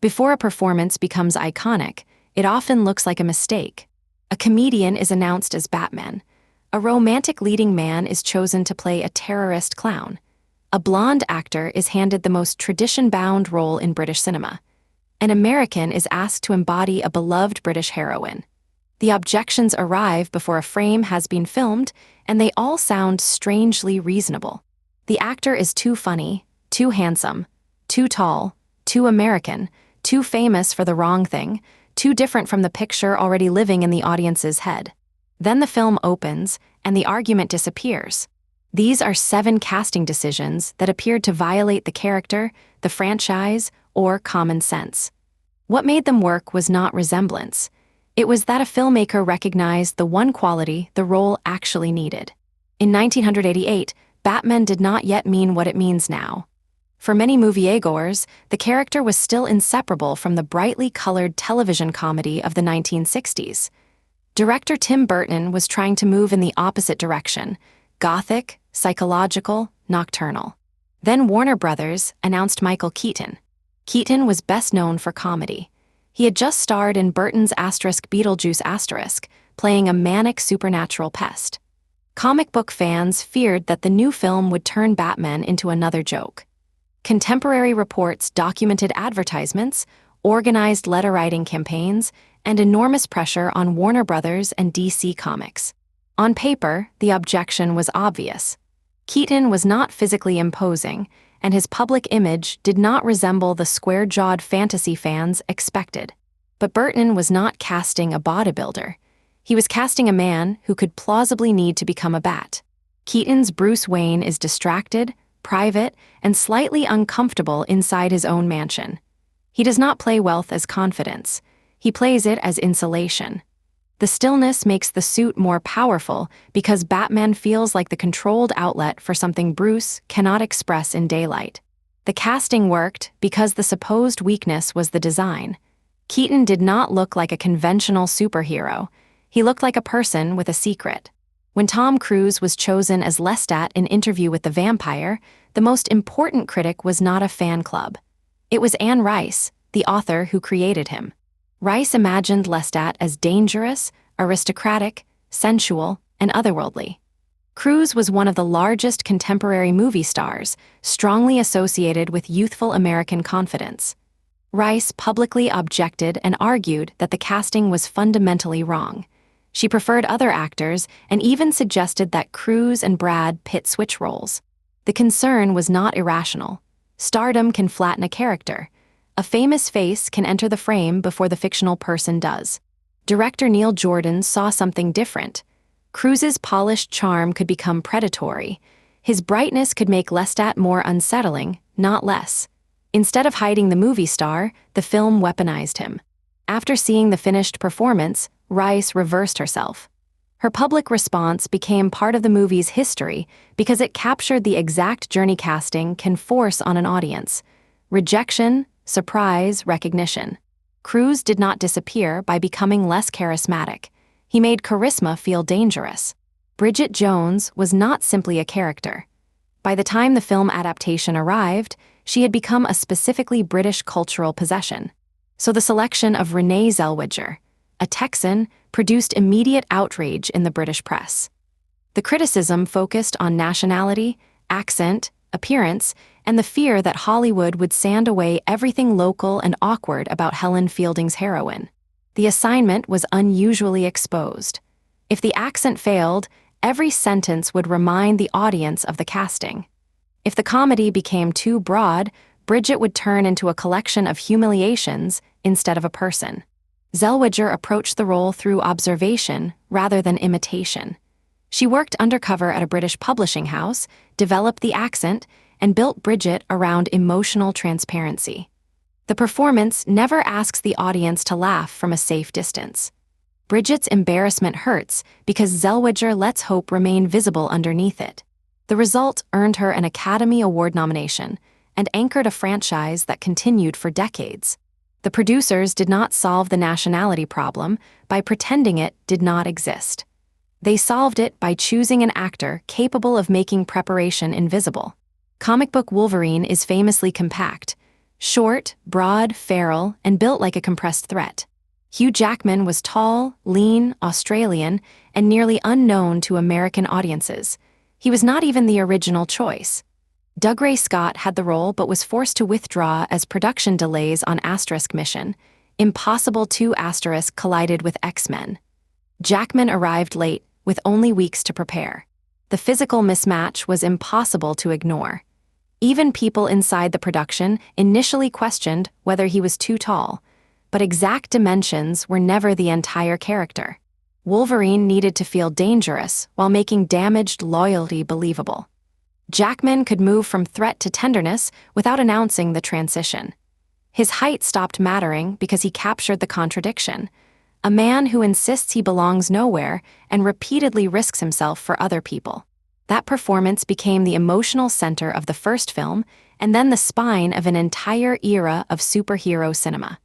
Before a performance becomes iconic, it often looks like a mistake. A comedian is announced as Batman. A romantic leading man is chosen to play a terrorist clown. A blonde actor is handed the most tradition-bound role in British cinema. An American is asked to embody a beloved British heroine. The objections arrive before a frame has been filmed, and they all sound strangely reasonable. The actor is too funny, too handsome, too tall, too American, too famous for the wrong thing, too different from the picture already living in the audience's head. Then the film opens, and the argument disappears. These are 7 casting decisions that appeared to violate the character, the franchise, or common sense. What made them work was not resemblance. It was that a filmmaker recognized the one quality the role actually needed. In 1988, Batman did not yet mean what it means now. For many moviegoers, the character was still inseparable from the brightly colored television comedy of the 1960s. Director Tim Burton was trying to move in the opposite direction: gothic, psychological, nocturnal. Then Warner Brothers announced Michael Keaton. Keaton was best known for comedy. He had just starred in Burton's Beetlejuice*, playing a manic supernatural pest. Comic book fans feared that the new film would turn Batman into another joke. Contemporary reports documented advertisements, organized letter-writing campaigns, and enormous pressure on Warner Brothers and DC Comics. On paper, the objection was obvious. Keaton was not physically imposing, and his public image did not resemble the square-jawed fantasy fans expected. But Burton was not casting a bodybuilder. He was casting a man who could plausibly need to become a bat. Keaton's Bruce Wayne is distracted, private, and slightly uncomfortable inside his own mansion. He does not play wealth as confidence. He plays it as insulation. The stillness makes the suit more powerful because Batman feels like the controlled outlet for something Bruce cannot express in daylight. The casting worked because the supposed weakness was the design. Keaton did not look like a conventional superhero. He looked like a person with a secret. When Tom Cruise was chosen as Lestat in Interview with the Vampire, the most important critic was not a fan club. It was Anne Rice, the author who created him. Rice imagined Lestat as dangerous, aristocratic, sensual, and otherworldly. Cruise was one of the largest contemporary movie stars, strongly associated with youthful American confidence. Rice publicly objected and argued that the casting was fundamentally wrong. She preferred other actors and even suggested that Cruise and Brad Pitt switch roles. The concern was not irrational. Stardom can flatten a character. A famous face can enter the frame before the fictional person does. Director Neil Jordan saw something different. Cruise's polished charm could become predatory. His brightness could make Lestat more unsettling, not less. Instead of hiding the movie star, the film weaponized him. After seeing the finished performance, Rice reversed herself. Her public response became part of the movie's history because it captured the exact journey casting can force on an audience: rejection, surprise, recognition. Cruise did not disappear by becoming less charismatic. He made charisma feel dangerous. Bridget Jones was not simply a character. By the time the film adaptation arrived, she had become a specifically British cultural possession. So the selection of Renée Zellweger, a Texan, produced immediate outrage in the British press. The criticism focused on nationality, accent, appearance, and the fear that Hollywood would sand away everything local and awkward about Helen Fielding's heroine. The assignment was unusually exposed. If the accent failed, every sentence would remind the audience of the casting. If the comedy became too broad, Bridget would turn into a collection of humiliations instead of a person. Zellweger approached the role through observation rather than imitation. She worked undercover at a British publishing house, developed the accent, and built Bridget around emotional transparency. The performance never asks the audience to laugh from a safe distance. Bridget's embarrassment hurts because Zellweger lets hope remain visible underneath it. The result earned her an Academy Award nomination and anchored a franchise that continued for decades. The producers did not solve the nationality problem by pretending it did not exist. They solved it by choosing an actor capable of making preparation invisible. Comic book Wolverine is famously compact. Short, broad, feral, and built like a compressed threat. Hugh Jackman was tall, lean, Australian, and nearly unknown to American audiences. He was not even the original choice. Dougray Scott had the role but was forced to withdraw as production delays on ** Mission Impossible 2 * collided with X-Men. Jackman arrived late, with only weeks to prepare. The physical mismatch was impossible to ignore. Even people inside the production initially questioned whether he was too tall, but exact dimensions were never the entire character. Wolverine needed to feel dangerous while making damaged loyalty believable. Jackman could move from threat to tenderness without announcing the transition. His height stopped mattering because he captured the contradiction. A man who insists he belongs nowhere and repeatedly risks himself for other people. That performance became the emotional center of the first film and then the spine of an entire era of superhero cinema.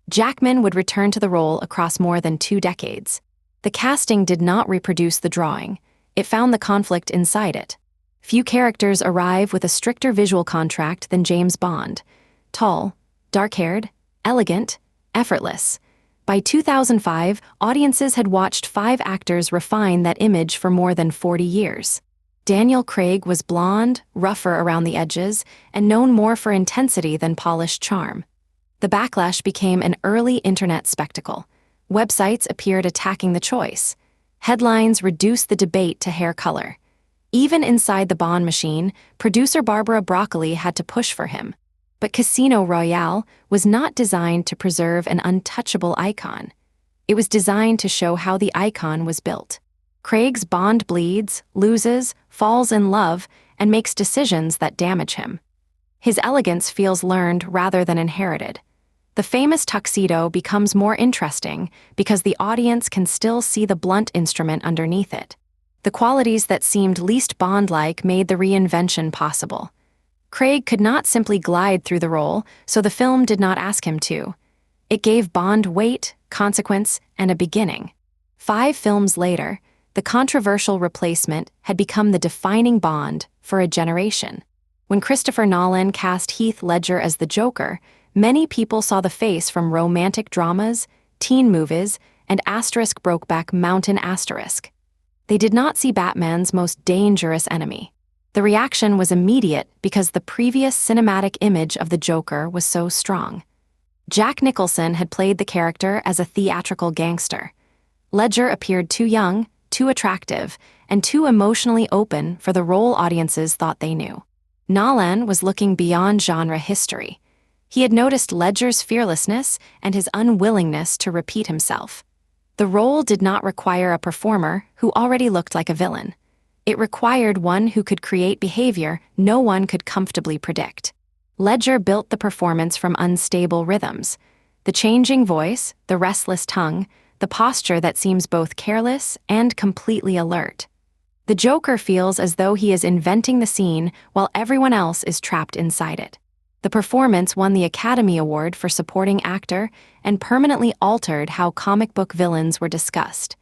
Jackman would return to the role across more than 2 decades. The casting did not reproduce the drawing. It found the conflict inside it. Few characters arrive with a stricter visual contract than James Bond. Tall, dark-haired, elegant, effortless. By 2005, audiences had watched 5 actors refine that image for more than 40 years. Daniel Craig was blonde, rougher around the edges, and known more for intensity than polished charm. The backlash became an early internet spectacle. Websites appeared attacking the choice. Headlines reduced the debate to hair color. Even inside the Bond machine, producer Barbara Broccoli had to push for him. But Casino Royale was not designed to preserve an untouchable icon. It was designed to show how the icon was built. Craig's Bond bleeds, loses, falls in love, and makes decisions that damage him. His elegance feels learned rather than inherited. The famous tuxedo becomes more interesting because the audience can still see the blunt instrument underneath it. The qualities that seemed least Bond-like made the reinvention possible. Craig could not simply glide through the role, so the film did not ask him to. It gave Bond weight, consequence, and a beginning. 5 films later, the controversial replacement had become the defining Bond for a generation. When Christopher Nolan cast Heath Ledger as the Joker, many people saw the face from romantic dramas, teen movies, and *Brokeback Mountain*. They did not see Batman's most dangerous enemy. The reaction was immediate because the previous cinematic image of the Joker was so strong. Jack Nicholson had played the character as a theatrical gangster. Ledger appeared too young, too attractive, and too emotionally open for the role audiences thought they knew. Nolan was looking beyond genre history. He had noticed Ledger's fearlessness and his unwillingness to repeat himself. The role did not require a performer who already looked like a villain. It required one who could create behavior no one could comfortably predict. Ledger built the performance from unstable rhythms. The changing voice, the restless tongue, the posture that seems both careless and completely alert. The Joker feels as though he is inventing the scene while everyone else is trapped inside it. The performance won the Academy Award for Supporting Actor and permanently altered how comic book villains were discussed.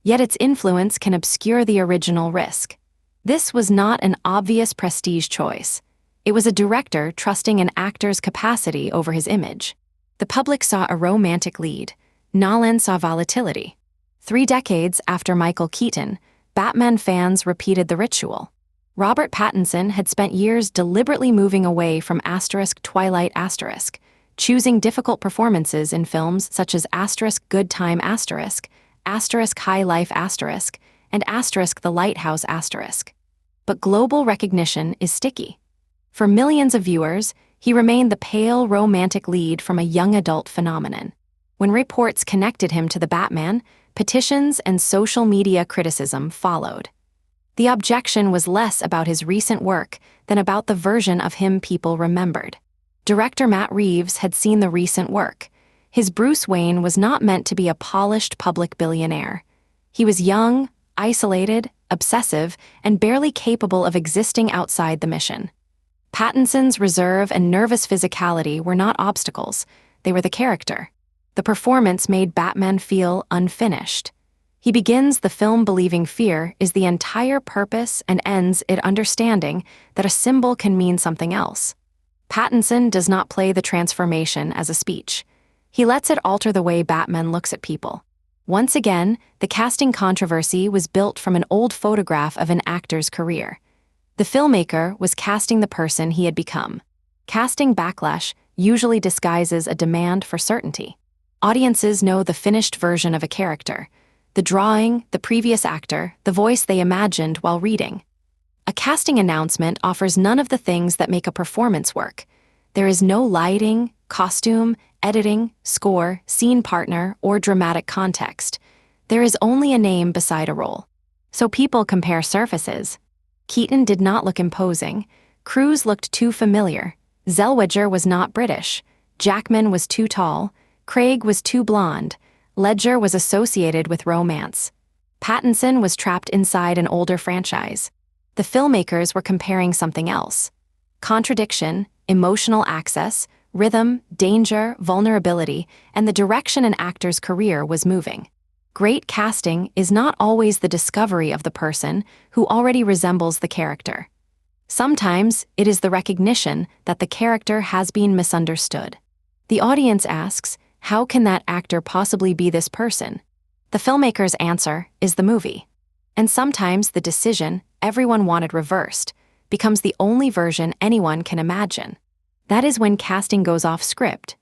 Yet its influence can obscure the original risk. This was not an obvious prestige choice. It was a director trusting an actor's capacity over his image. The public saw a romantic lead. Nolan saw volatility. 3 decades after Michael Keaton, Batman fans repeated the ritual. Robert Pattinson had spent years deliberately moving away from *Twilight*, choosing difficult performances in films such as *Good Time*, *High Life*, and *The Lighthouse*. But global recognition is sticky. For millions of viewers, he remained the pale, romantic lead from a young adult phenomenon. When reports connected him to the Batman, petitions and social media criticism followed. The objection was less about his recent work than about the version of him people remembered. Director Matt Reeves had seen the recent work. His Bruce Wayne was not meant to be a polished public billionaire. He was young, isolated, obsessive, and barely capable of existing outside the mission. Pattinson's reserve and nervous physicality were not obstacles, they were the character. The performance made Batman feel unfinished. He begins the film believing fear is the entire purpose and ends it understanding that a symbol can mean something else. Pattinson does not play the transformation as a speech. He lets it alter the way Batman looks at people. Once again, the casting controversy was built from an old photograph of an actor's career. The filmmaker was casting the person he had become. Casting backlash usually disguises a demand for certainty. Audiences know the finished version of a character, the drawing, the previous actor, the voice they imagined while reading. A casting announcement offers none of the things that make a performance work. There is no lighting, costume, editing, score, scene partner, or dramatic context. There is only a name beside a role. So people compare surfaces. Keaton did not look imposing. Cruise looked too familiar. Zellweger was not British. Jackman was too tall. Craig was too blonde. Ledger was associated with romance. Pattinson was trapped inside an older franchise. The filmmakers were comparing something else. Contradiction, emotional access, rhythm, danger, vulnerability, and the direction an actor's career was moving. Great casting is not always the discovery of the person who already resembles the character. Sometimes it is the recognition that the character has been misunderstood. The audience asks, how can that actor possibly be this person? The filmmaker's answer is the movie. And sometimes the decision everyone wanted reversed becomes the only version anyone can imagine. That is when casting goes off script